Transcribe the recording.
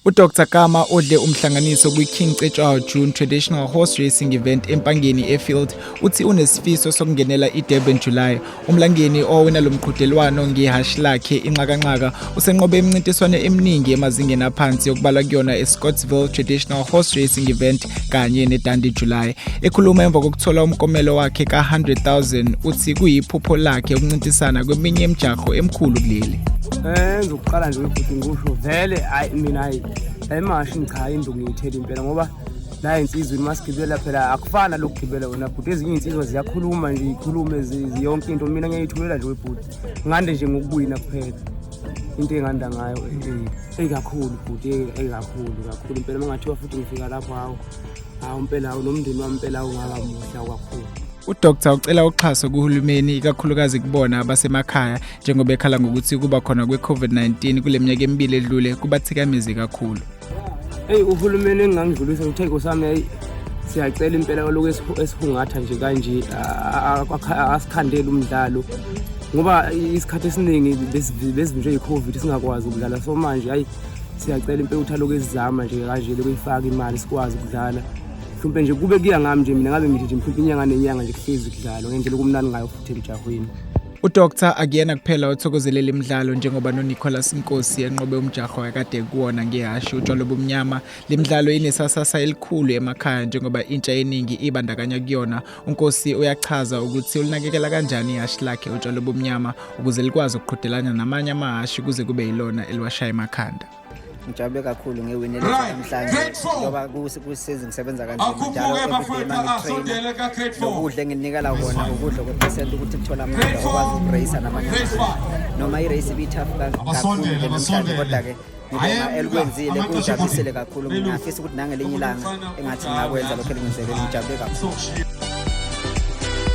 U-Dr. Gama odle umhlanganiso kwi-King Cetshwayo June Traditional Horse Racing Event empangeni efield uthi Unes'fiso sokungenela i-Durban July. Umlangeni owina lo mqhudelwano ngehhashi lakhe inqakanqaka usenqobe imincintiswano eminingi emazingeni aphansi yokubalwa kuyona eScottsville Traditional Horse Racing Event kanye neDundee July. Ekhuluma emva kokuthola umkomelo wakhe ka-100,000 uthi kuyiphupho lakhe ukuncintisana kweminye imijaho emkhulu kuleli. Ngizoqala nje ukuthi ngisho vele mina emashi ngikhaya induku ngiyithela impela ngoba la insizwe masigibela phela akufana lokugibela wena but ezinye insizwe ziyakhuluma nje ikhulume yonke into mina ngiyayithulela nje webhuti ngande nje ngokubuya kuphela into enganda ngayo kakhulu but kakhulu impela mangathiwa futhi ngifika lapho hawo impela nomndeni wami impela ungaba muhla kakhulu. U-Dr. ucela uxhaso kuhulumeni ikakhulukazi kubona abasemakhaya njengoba ekhala ngokuthi kuba khona kwe-COVID-19 kule minyaka emibili edlule kubathikameze kakhulu. Uhulumeni engangidlulisa uthe nkosami siyacela impela lokho esihungatha nje kanje asikhandele umdlalo ngoba isikhathi esiningi besivinjwe i-COVID singakwazi ukudlala so manje siyacela impela ukuthi lokho esizama nje kanje lokuyifaka imali sikwazi ukudlala. Mhlawumbe nje kube kuya ngami nje mina ngabe ngithi nje mhlawumbe inyanga nenyanga nje kuhlezi kudlalo ngendlela okumnandi ngayo futhi emijahweni. U-Dr. akuyena kuphela othokozelela imidlalo njengoba noNicholas Nkosi enqobe umjaho akade kuwona ngehhashi utshwalo bomnyama. Le midlalo inesasasa elikhulu emakhaya njengoba intsha eningi ibandakanya kuyona. uNkosi uyachaza ukuthi ulinakekela kanjani ihhashi lakhe utshwalo bomnyama ukuze likwazi ukuqhudelana namanye amahhashi kuze kube yilona eliwashaya emakhanda. Ngijabule kakhulu ngewinele namhlanje ngoba kusizwe ngisebenza kanzima njalo everyday nokudla enginikela kona ukudla kwe-percent ukuthi kuthola amandla okwazi ukurace namanye noma i-race ibithafu kakhulu namhlanje kodwa-ke ngibona elikwenzile kujabulile kakhulu ngiyafisa ukuthi nangelinye ilanga engathi ngakwenza lokho elingenzekile ngijabule kakhulu.